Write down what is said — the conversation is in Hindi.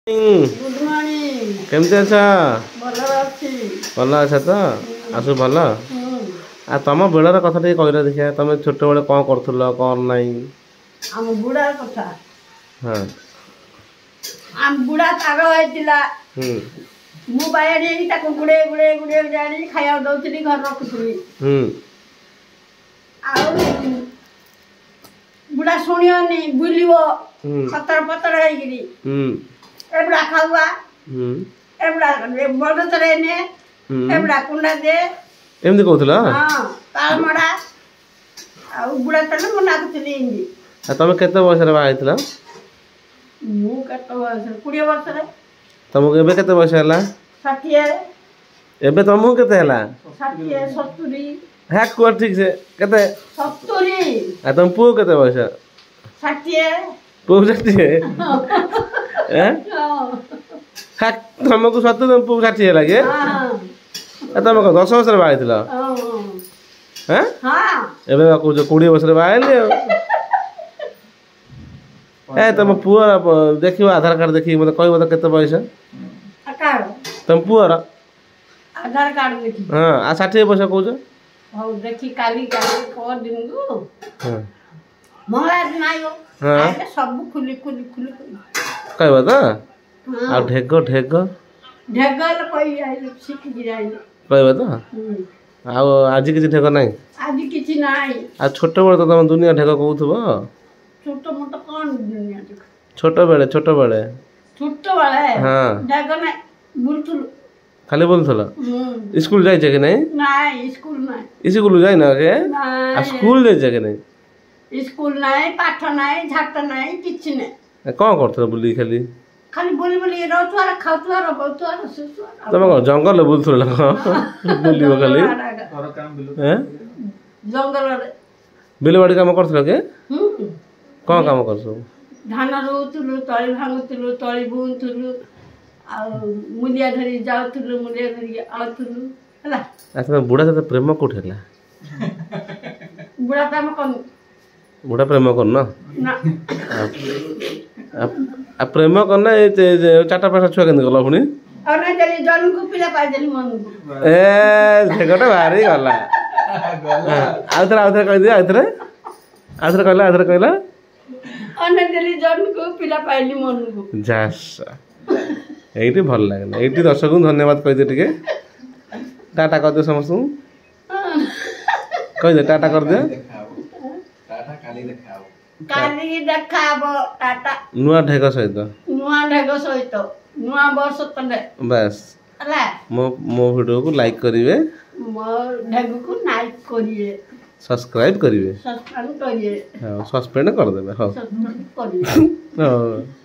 गुड मॉर्निंग केमती अच्छा भल अच्छा तो आसु भल आ तुम बेलर कथा टे कहला देखिया तुम छोट बेले कौन करूल कौन नाई आम बुढ़ा कथा हाँ आम बुढ़ा पाग होइतिला मु बायडी ताको गुडे गुडे गुडे जानी खाया दउतली घर रखुतली आ बुढ़ा सुनियोनी बुलिबो खतर पतर हैगिरी एबड़ा खावा एबड़ा बड़ तरे ने एबड़ा कुंडा दे एमदी कहतला हां ताल मडा आ बुढ़ा तने मना कतली इंदी आ तुम केते वर्ष रे बाइतला मु केते वर्ष 20 वर्ष रे तुमको एबे केते वर्ष हला 60 एबे तुमको केते हला 60 70 है को ठीक से केते 70 आ तुम पु केते वर्ष 60 पु 60 हैं है तुमको 70 तुम पु 60 लागे हां आ तुमको 10 वर्ष रे बाइतला हैं हां एबे को 20 वर्ष रे बाइले ए तुम पुअर देखियो आधार कार्ड देखि मते कहबो त केते पैसा आकार तुम पुअर आधार कार्ड देखि हां आ 60 पैसा कहू हो देखि काली काली को दिन गो हां मंगला दिन आयो हां सब खुली खुली खुली कहबो त आ ढेग ढेगल कोई आइले सीख गिराइले कहबो त आ आज किछि ढेग नाही आज किछि नाही आ छोट बड़ त तुम दुनिया ढेग कहउथबो छोट मोट कोन दुनिया देख छोट बेले हां ढेग ने बुलतुल खाली बोलथला स्कूल जाय छै कि नहीं नाही स्कूल नाही स्कूल जाय ना के नाही स्कूल जाय छै कि नहीं स्कूल नाही पाठ नाही झाट नाही किछि नाही कोन करथला बुली खाली खाली बोली बोली रहतुआर खाउतुआर बहुतुआर सुतुआर तुम जंगल बुलथला बुलिबो खाली और काम बिलो हैं जंगल रे बिलवाड़ी काम करथला के कौन काम करसो धान रोउतुलु तळी भांगुतुलु तळी बुंतुलु आ मुलिया धरी जाउतुलु मुलिया धरी आउतुलु हला अच्छा बुढ़ा से प्रेम कोठेला बुढ़ा काम कोन बुढ़ा प्रेम करना ना आ प्रेम करना ए चाटा पाटा छुआ केन गला पुनी और ना जली जन को पिला पाइ जली मन को ए झेगटा भारी गला आउथरा कहला और ना जली जन को पिला पाइली मन को जासा एठी भल लागला एठी दर्शक को धन्यवाद कहि दे टिके टाटा कर दे समस्त कहि दे टाटा कर दे टाटा काली देखाबो टाटा नुआ ढेग सहित नुआ वर्ष तले बस हला मो वीडियो को लाइक करिवे मो ढेग को लाइक करिए सब्सक्राइब करिवे सब्सक्राइब करिए हां सस्पेंड कर देबे हां सब्सक्राइब करिए हां